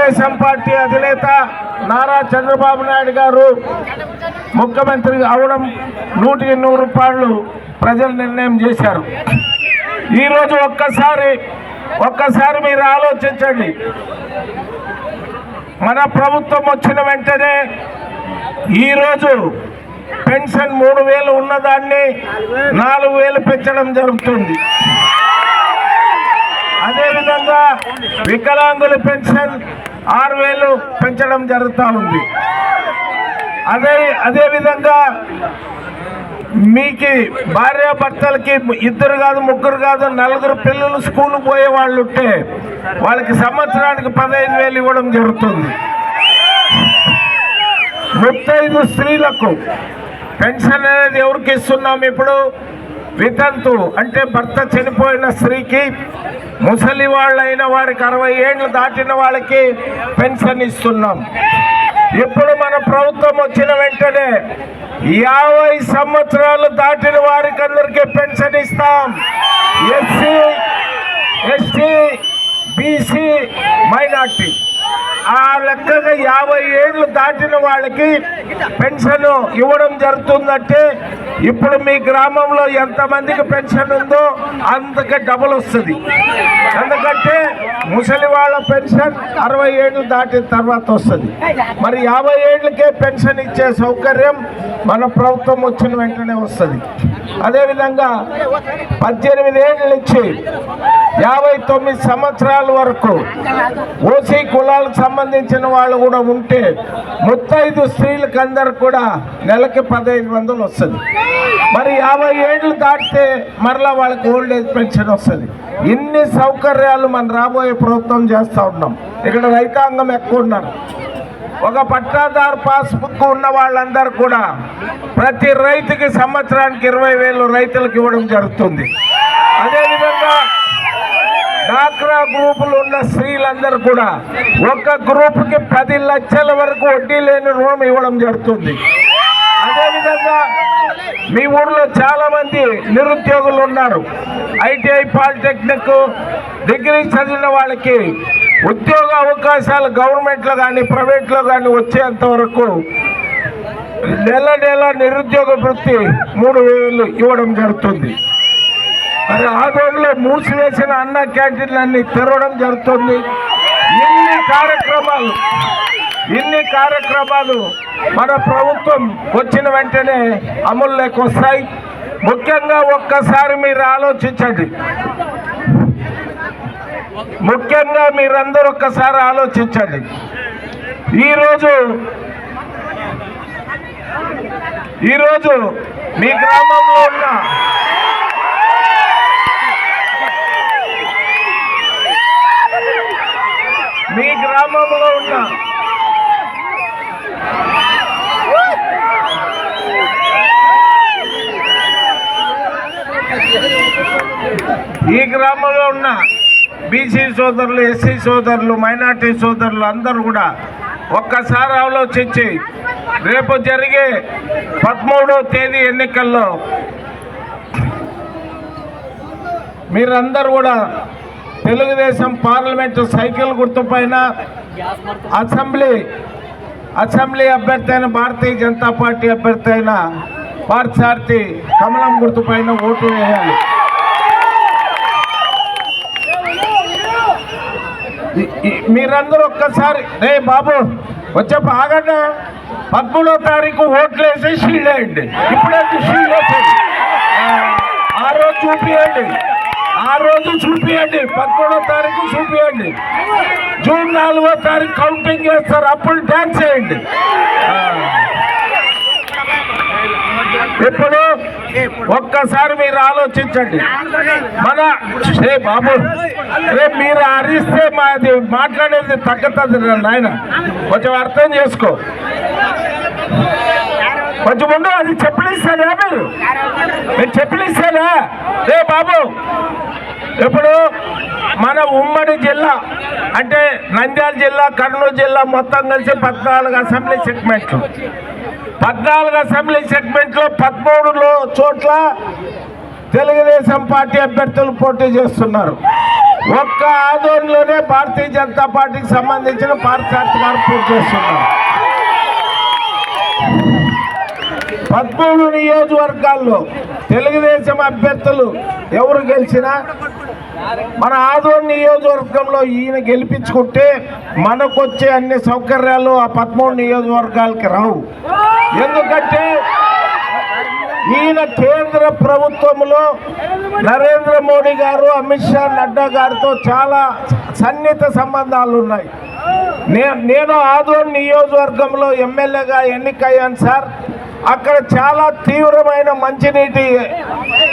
Telugu Desam party అధినేత నారా చంద్రబాబు నాయుడు గారు ముఖ్యమంత్రి అవడం 100కి 100 రూపాయలు ప్రజలు నిర్ణయం చేశారు. ఈరోజు ఒక్కసారి మీరు ఆలోచించండి. మన ప్రభుత్వం వచ్చిన వెంటనే ఈరోజు పెన్షన్ 3000 ఉన్నదాన్ని 4000 పెంచడం జరుగుతుంది. అదేవిధంగా వికలాంగుల పెన్షన్ 6000 పెంచడం జరుగుతూ ఉంది. అదేవిధంగా మీకు భార్యాభర్తలకి 2 కాదు 3 కాదు 4 పిల్లలు స్కూల్ పోయే వాళ్ళు ఉంటే వాళ్ళకి సంవత్సరానికి 15,000 ఇవ్వడం జరుగుతుంది. 35 స్త్రీలకు పెన్షన్ అనేది ఎవరికి ఇస్తున్నాం ఇప్పుడు? వితంతు అంటే భర్త చనిపోయిన స్త్రీకి, ముసలి వాళ్ళైన వారికి 60 ఏళ్ళు దాటిన వాళ్ళకి పెన్షన్ ఇస్తున్నాం. ఇప్పుడు మన ప్రభుత్వం వచ్చిన వెంటనే 50 సంవత్సరాలు దాటిన వారికి అందరికీ పెన్షన్ ఇస్తాం. ఎస్సీ, ఎస్టీ, బీసీ, మైనార్టీ ఆ లెక్కగా 50 ఏళ్ళు దాటిన వాళ్ళకి పెన్షన్ ఇవ్వడం జరుగుతుందంటే ఇప్పుడు మీ గ్రామంలో ఎంతమందికి పెన్షన్ ఉందో అంతకే డబుల్ వస్తుంది. ఎందుకంటే ముసలి వాళ్ళ పెన్షన్ 60 ఏళ్ళు దాటిన తర్వాత వస్తుంది. మరి 50 ఏళ్ళకే పెన్షన్ ఇచ్చే సౌకర్యం మన ప్రభుత్వం వచ్చిన వెంటనే వస్తుంది. అదేవిధంగా 18 ఏళ్ళ నుంచి 59 సంవత్సరాల వరకు ఓసీ కులాలకు సంబంధించిన వాళ్ళు కూడా ఉంటే 35 స్త్రీలకు అందరు కూడా నెలకి 1500 వస్తుంది. మరి 50 ఏళ్ళు దాటితే మరలా వాళ్ళకి ఓల్డ్ ఏజ్ పెన్షన్ వస్తుంది. ఇన్ని సౌకర్యాలు మనం రాబోయే ప్రభుత్వం చేస్తూ ఉన్నాం. ఇక్కడ రైతాంగం ఎక్కువ ఉన్నారు. ఒక పట్టాదారు పాస్బుక్ ఉన్న వాళ్ళందరూ కూడా ప్రతి రైతుకి సంవత్సరానికి 20,000 రైతులకు ఇవ్వడం జరుగుతుంది. అదేవిధంగా డాక్రా గ్రూపులు ఉన్న స్త్రీలందరూ కూడా ఒక గ్రూప్కి 10 లక్షల వరకు వడ్డీ లేని రుణం ఇవ్వడం జరుగుతుంది. అదేవిధంగా మీ ఊళ్ళో చాలా మంది నిరుద్యోగులు ఉన్నారు. ఐటీఐ, పాలిటెక్నిక్, డిగ్రీ చదివిన వాళ్ళకి ఉద్యోగ అవకాశాలు గవర్నమెంట్లో కానీ ప్రైవేట్లో కానీ వచ్చేంత వరకు నెల నిరుద్యోగ వృత్తి 3000 ఇవ్వడం జరుగుతుంది. మరి ఆదోళనలో మూసివేసిన అన్న క్యాంటీన్లన్నీ తెరవడం జరుగుతుంది. ఇన్ని కార్యక్రమాలు మన ప్రభుత్వం వచ్చిన వెంటనే అమలులోకి వస్తాయి. ముఖ్యంగా ఒక్కసారి మీరు ఆలోచించండి. మీరందరూ ఒక్కసారి ఆలోచించండి. ఈరోజు మీ గ్రామంలో ఉన్న ఈ గ్రామంలో ఉన్న బీసీ సోదరులు, ఎస్సీ సోదరులు, మైనార్టీ సోదరులు అందరూ కూడా ఒక్కసారి ఆలోచించి రేపు జరిగే 13వ తేదీ ఎన్నికల్లో మీరందరూ కూడా తెలుగుదేశం పార్లమెంటు సైకిల్ గుర్తుపైన అసెంబ్లీ అభ్యర్థి అయిన భారతీయ జనతా పార్టీ అభ్యర్థి అయిన పార్థసారథి కమలం గుర్తుపైన ఓటు వేయాలి. మీరందరూ ఒక్కసారి బాబు వచ్చే ఆగండి. 13వ తారీఖు ఓట్లు వేసి షీల్డ్ వేయండి. ఇప్పుడే షీల్డ్ వేసేది ఆ రోజు చూపియండి. 13వ తారీఖు చూపియండి. జూన్ 4వ తారీఖు కౌంటింగ్ చేస్తారు. అప్పుడు డ్యాన్స్ చేయండి. ఇప్పుడు ఒక్కసారి మీరు ఆలోచించండి. బాబు రేపు మీరు అరిస్తే మాది మాట్లాడేది తగ్గుతుంది నాయన. కొంచెం అర్థం చేసుకో. కొంచెం ముందు అది చెప్పలిస్తారా? మీరు చెప్పలిస్తారా? బాబు ఇప్పుడు మన ఉమ్మడి జిల్లా అంటే నంద్యాల జిల్లా, కర్నూలు జిల్లా మొత్తం కలిసి 14 అసెంబ్లీ సెగ్మెంట్లు. 14 అసెంబ్లీ సెగ్మెంట్లో 13 చోట్ల తెలుగుదేశం పార్టీ అభ్యర్థులు పోటీ చేస్తున్నారు. ఒక్క ఆదోనిలోనే భారతీయ జనతా పార్టీకి సంబంధించిన పార్థసారథి గారు పోటీ చేస్తున్నారు. 13 నియోజకవర్గాల్లో తెలుగుదేశం అభ్యర్థులు ఎవరు గెలిచినా మన ఆదోని నియోజకవర్గంలో ఈయన గెలిపించుకుంటే మనకొచ్చే అన్ని సౌకర్యాలు ఆ 13 నియోజకవర్గాలకి రావు. ఎందుకంటే ఈయన కేంద్ర ప్రభుత్వంలో నరేంద్ర మోడీ గారు, అమిత్ షా, నడ్డా గారితో చాలా సన్నిహిత సంబంధాలు ఉన్నాయి. నేను ఆదోని నియోజకవర్గంలో ఎమ్మెల్యేగా ఎన్నికయ్యాను సార్. అక్కడ చాలా తీవ్రమైన మంచినీటి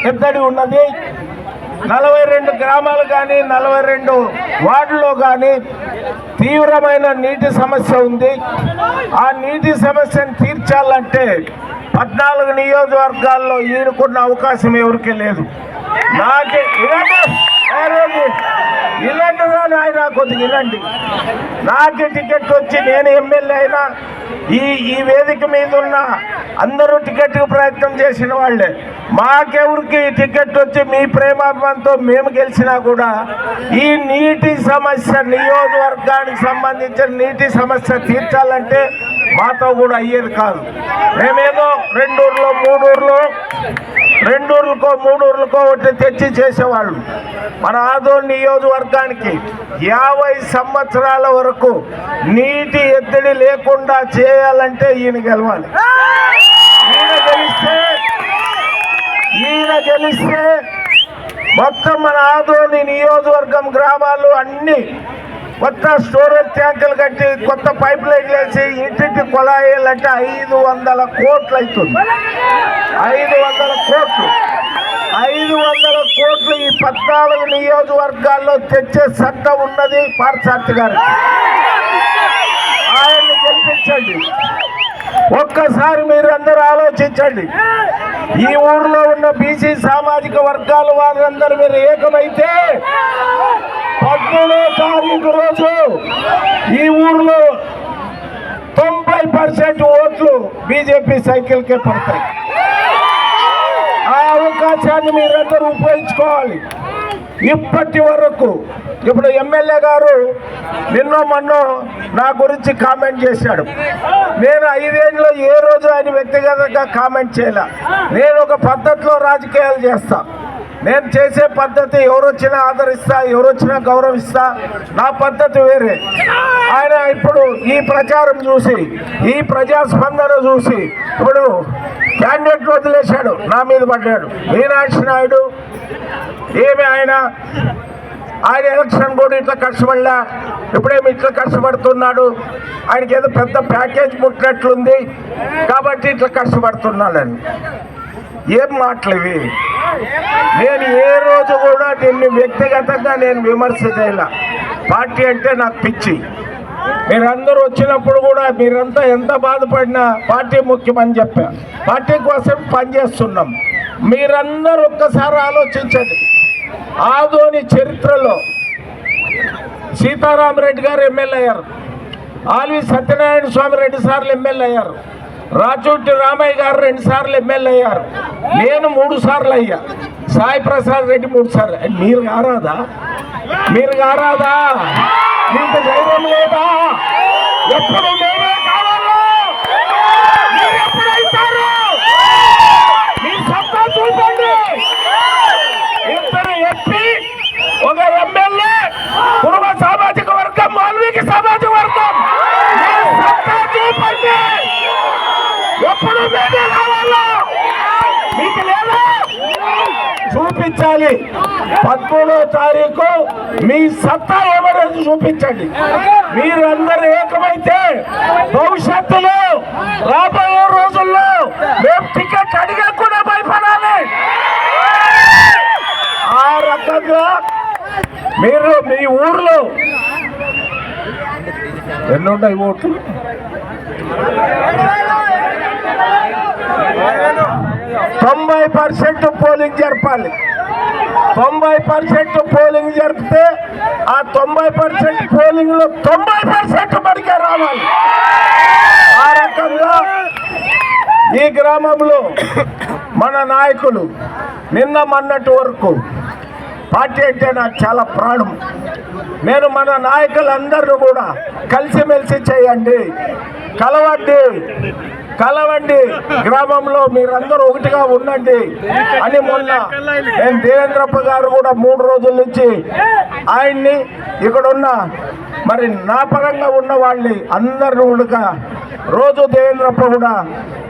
ఎద్దడి ఉన్నది. 42 గ్రామాలు కానీ 42 వార్డులో కానీ తీవ్రమైన నీటి సమస్య ఉంది. ఆ నీటి సమస్యను తీర్చాలంటే 14 నియోజకవర్గాల్లో ఈయనకున్న అవకాశం ఎవరికీ లేదు. నాకే ఇలాంటిదా నాయన కొద్దిగా ఇలాంటి నాకే టికెట్ వచ్చి నేను ఎమ్మెల్యే అయినా ఈ వేదిక మీద ఉన్న అందరూ టికెట్కి ప్రయత్నం చేసిన వాళ్ళే. మాకెవరికి టికెట్ వచ్చి మీ ప్రేమాభిమానంతో మేము గెలిచినా కూడా ఈ నీటి సమస్య, నియోజకవర్గానికి సంబంధించిన నీటి సమస్య తీర్చాలంటే మాతో కూడా అయ్యేది కాదు. మేమేదో 2 ఊర్లో 3 ఊర్లో 2 ఊర్లకో 3 ఊర్లకో ఒకటి తెచ్చి చేసేవాళ్ళు. మన ఆదోని నియోజకవర్గానికి 50 సంవత్సరాల వరకు నీటి ఎద్దడి లేకుండా చేయాలంటే ఈయన గెలవాలి. ఈయన గెలిస్తే మొత్తం మన ఆదోని నియోజకవర్గం గ్రామాలు అన్ని కొత్త స్టోరేజ్ ట్యాంకులు కట్టి కొత్త పైప్ లైన్లు వేసి ఇంటింటి కొలాయాలంటే 500 కోట్లు అవుతుంది. 500 కోట్లు 500 కోట్లు ఈ 14 నియోజకవర్గాల్లో తెచ్చే సత్తా ఉన్నది పార్థసారథి గారు. ఆయన్ని గెలిపించండి. ఒక్కసారి మీరు అందరూ ఆలోచించండి. ఈ ఊర్లో ఉన్న బీసీ సామాజిక వర్గాల వారందరూ మీరు ఏకమైతే 13వ తారీఖు రోజు ఈ ఊర్లో 90% ఓట్లు బీజేపీ సైకిల్కే పడతాయి. ఆ అవకాశాన్ని మీరందరూ ఉపయోగించుకోవాలి. ఇప్పటి వరకు ఇప్పుడు ఎమ్మెల్యే గారు నిన్నో మొన్నో నా గురించి కామెంట్ చేశాడు. నేను 5 ఏళ్ళలో ఏ రోజు ఆయన వ్యక్తిగతంగా కామెంట్ చేయలే. నేను ఒక పద్ధతిలో రాజకీయాలు చేస్తా. నేను చేసే పద్ధతి ఎవరు వచ్చినా ఆదరిస్తా, ఎవరు వచ్చినా గౌరవిస్తా. నా పద్ధతి వేరే. ఆయన ఇప్పుడు ఈ ప్రచారం చూసి, ఈ ప్రజాస్పందన చూసి ఇప్పుడు క్యాండిడేట్ వదిలేశాడు, నా మీద పడ్డాడు. మీనాక్షి నాయుడు ఏమి ఆయన ఎలక్షన్ కూడా ఇట్లా కష్టపడలా, ఇప్పుడేమి ఇట్లా కష్టపడుతున్నాడు, ఆయనకి ఏదో పెద్ద ప్యాకేజ్ ముట్టినట్లుంది కాబట్టి ఇట్లా కష్టపడుతున్నాడని. ఏం మాటలు ఇవి? నేను ఏ రోజు కూడా దీన్ని వ్యక్తిగతంగా నేను విమర్శ చేయాల. పార్టీ అంటే నాకు పిచ్చి. మీరందరూ వచ్చినప్పుడు కూడా మీరంతా ఎంత బాధపడినా పార్టీ ముఖ్యమని చెప్పా. పార్టీ కోసం పనిచేస్తున్నాం. మీరందరూ ఒక్కసారి ఆలోచించండి. ఆదోని చరిత్రలో సీతారామరెడ్డి గారు ఎమ్మెల్యే అయ్యారు, ఆల్వి సత్యనారాయణ స్వామి 2 సార్లు ఎమ్మెల్యే అయ్యారు, రాచోటి రామయ్య గారు 2 సార్లు ఎమ్మెల్యే అయ్యారు, నేను 3 సార్లు అయ్యా, సాయి ప్రసాద్ రెడ్డి 3 సార్లు. మీరు కారాదా? మీకు ధైర్యం లేదా? ఎప్పుడు మేమే కావాలో మీరు ఎప్పుడైతారు? మీ సత్తా చూపండి. 2 ఎంపీ, 1 ఎమ్మెల్యే, కురుమ సామాజిక వర్గం, వాల్మీకి సామాజిక వర్గం. మీ సత్తా చూపండి. ఎప్పుడు మేమే కావాలో మీకు లేదా? చూపించాలి. 13వ తారీఖు మీ సత్తా ఎవరైనా చూపించండి. మీరందరూ ఏకమైతే భవిష్యత్తులో రాబోయే రోజుల్లో మేము టికెట్ అడిగా కూడా భయపడాలి. ఆ రకంగా మీరు మీ ఊర్లో ఎన్నున్నాయి ఓట్లు? 90% పోలింగ్ జరపాలి. 90% పోలింగ్ జరిపితే ఆ 90% పోలింగ్ లో 90% మనకే రావాలి. ఆ రకంగా ఈ గ్రామంలో మన నాయకులు నిన్న మొన్నటి వరకు పార్టీ అంటే నాకు చాలా ప్రాణం. నేను మన నాయకులందరూ కూడా కలిసిమెలిసి చేయండి, కలవండి, గ్రామంలో మీరందరూ ఒకటిగా ఉండండి అని మొన్న నేను దేవేంద్రప్ప గారు కూడా 3 రోజుల నుంచి ఆయన్ని ఇక్కడున్న మరి నా పరంగా ఉన్న వాళ్ళని అందరిని కూడా రోజు దేవేంద్రప్ప కూడా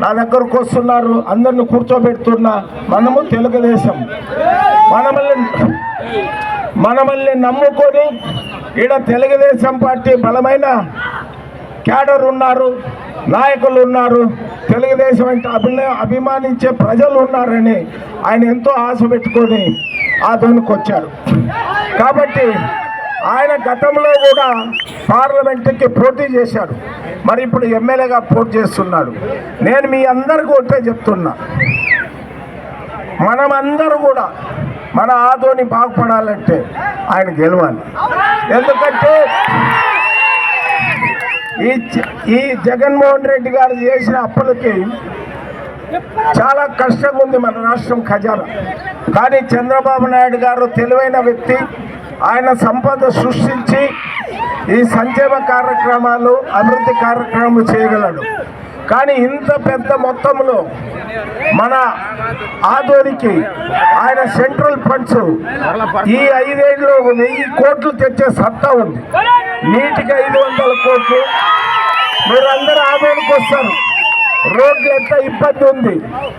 నా దగ్గరకు వస్తున్నారు, అందరిని కూర్చోబెడుతున్నా. మనము తెలుగుదేశం మనమల్ని నమ్ముకొని ఈడ తెలుగుదేశం పార్టీ బలమైన క్యాడర్ ఉన్నారు, నాయకులు ఉన్నారు, తెలుగుదేశం అంటే అభిమానించే ప్రజలు ఉన్నారని ఆయన ఎంతో ఆశ పెట్టుకొని ఆదోనికి వచ్చారు. కాబట్టి ఆయన గతంలో కూడా పార్లమెంటుకి పోటీ చేశాడు, మరి ఇప్పుడు ఎమ్మెల్యేగా పోటీ చేస్తున్నాడు. నేను మీ అందరికీ ఒకటే చెప్తున్నా, మనమందరూ కూడా మన ఆదోని బాగుపడాలంటే ఆయన గెలవాలి. ఎందుకంటే ఈ జగన్మోహన్ రెడ్డి గారు చేసిన అప్పులకి చాలా కష్టంగా ఉంది మన రాష్ట్రం ఖజానా. కానీ చంద్రబాబు నాయుడు గారు తెలివైన వ్యక్తి, ఆయన సంపద సృష్టించి ఈ సంక్షేమ కార్యక్రమాలు అభివృద్ధి కార్యక్రమాలు చేయగలడు. కానీ ఇంత పెద్ద మొత్తంలో మన ఆదోనికి ఆయన సెంట్రల్ ఫండ్స్ ఈ 5 ఏళ్ళు 1000 కోట్లు తెచ్చే సత్తా ఉంది. నీటికి 500 కోట్లు. మీరందరూ ఆదోనికి వస్తారు. రోడ్లు ఎంత ఇబ్బంది ఉంది,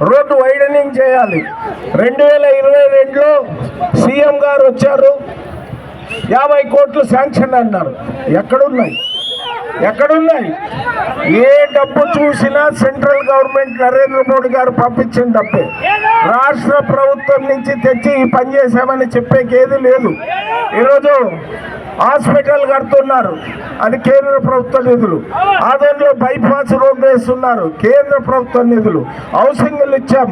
రోడ్డు వైడనింగ్ చేయాలి. 2022లో సీఎం గారు వచ్చారు, 50 కోట్లు శాంక్షన్ అన్నారు. ఎక్కడున్నాయి? ఏ డబ్బు చూసినా సెంట్రల్ గవర్నమెంట్ నరేంద్ర మోడీ గారు పంపించిన డబ్బే. రాష్ట్ర ప్రభుత్వం నుంచి తెచ్చి ఈ పని చేశామని చెప్పేకేది లేదు. ఈరోజు హాస్పిటల్ కడుతున్నారు, అది కేంద్ర ప్రభుత్వ నిధులు. ఆదోన్లో బైపాస్ రోడ్డు వేస్తున్నారు, కేంద్ర ప్రభుత్వ నిధులు. హౌసింగ్లు ఇచ్చాం,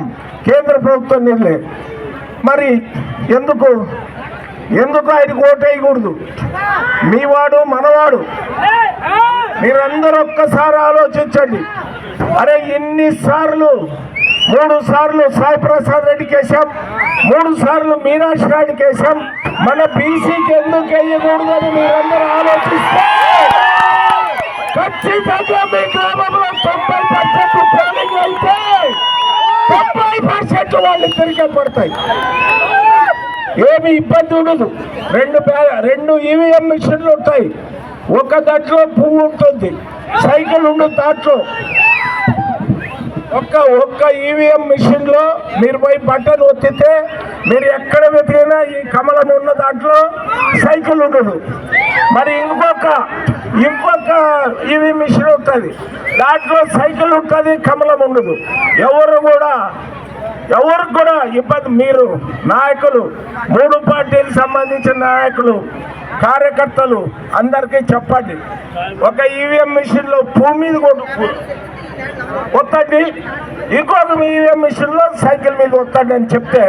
కేంద్ర ప్రభుత్వ నిధులే. మరి ఎందుకు ఆయనకు ఓటేయకూడదు? మీవాడు మనవాడు. మీరందరూ ఒక్కసారి ఆలోచించండి. అరే ఎన్నిసార్లు 3 సార్లు సాయి ప్రసాద్ రెడ్డికి వేసాం, 3 సార్లు మీనాక్షి రెడ్డికి వేసాం. మన బీసీకి ఎందుకు వేయకూడదని మీరందరూ ఆలోచిస్తే ఖచ్చితంగా మీ గ్రామంలో 90% పోలింగ్ అయితే 90% వాళ్ళు తిరిగే పడతాయి. ఏమి ఇబ్బంది ఉండదు. 2 ఈవీఎం మిషన్లు ఉంటాయి. ఒక దాంట్లో పువ్వు ఉంటుంది, సైకిల్ ఉండదు. దాంట్లో ఒక్క ఈవీఎం మిషన్లో మీరు పోయి బటన్ ఒత్తితే మీరు ఎక్కడ వెతికినా ఈ కమలం ఉన్న దాంట్లో సైకిల్ ఉండదు. మరి ఇంకొక ఈవీఎం మిషన్ ఉంటుంది, దాంట్లో సైకిల్ ఉంటుంది, కమలం ఉండదు. ఎవరికి కూడా ఇబ్బంది. మీరు నాయకులు, 3 పార్టీలకు సంబంధించిన నాయకులు, కార్యకర్తలు అందరికీ చెప్పండి, ఒక ఈవీఎం మిషన్లో పువ్వు మీద ఒత్తండి, ఇంకొక ఈవీఎం మిషన్లో సైకిల్ మీద ఒత్తండి అని చెప్తే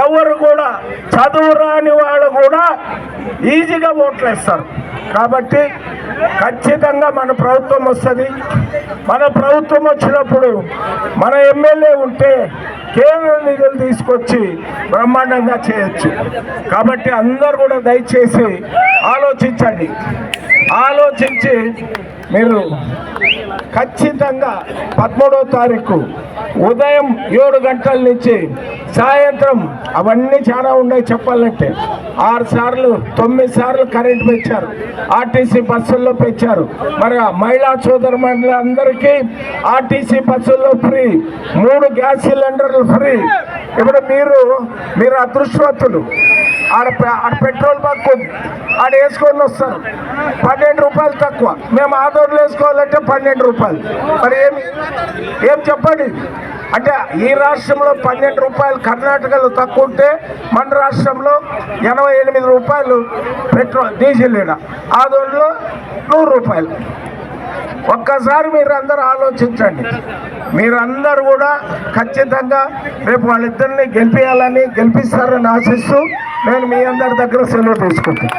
ఎవరు కూడా చదువు రాని వాళ్ళు కూడా ఈజీగా ఓట్లేస్తారు. కాబట్టి ఖచ్చితంగా మన ప్రభుత్వం వస్తుంది. మన ప్రభుత్వం వచ్చినప్పుడు మన ఎమ్మెల్యే ఉంటే కేంద్ర నిధులు తీసుకొచ్చి బ్రహ్మాండంగా చేయొచ్చు. కాబట్టి అందరూ కూడా దయచేసి ఆలోచించి మీరు ఖచ్చితంగా 13వ తారీఖు ఉదయం 7 గంటల నుంచి సాయంత్రం, అవన్నీ చాలా ఉన్నాయి చెప్పాలంటే, 6 సార్లు 9 సార్లు కరెంట్ పెంచారు, ఆర్టీసీ బస్సుల్లో పెంచారు. మరి మహిళా సోదరులందరికీ ఆర్టీసీ బస్సుల్లో ఫ్రీ, 3 గ్యాస్ సిలిండర్లు ఫ్రీ. ఇప్పుడు మీరు అదృష్టవంతులు. ఆడ పెట్రోల్ బంక్ ఉంది, ఆడ వేసుకొని వస్తారు, 12 రూపాయలు తక్కువ. మేము ఆదోన్లో వేసుకోవాలంటే 12 రూపాయలు. మరి ఏం చెప్పండి? అంటే ఈ రాష్ట్రంలో 12 రూపాయలు కర్ణాటకలో తక్కువ ఉంటే మన రాష్ట్రంలో 88 రూపాయలు పెట్రోల్ డీజిల్. ఆదోన్లో 100 రూపాయలు. ఒక్కసారి మీరందరూ ఆలోచించండి. మీరందరూ కూడా ఖచ్చితంగా రేపు వాళ్ళిద్దరిని గెలిపిస్తారని ఆశిస్తూ నేను మీ అందరి దగ్గర సెలవు తీసుకుంటాను.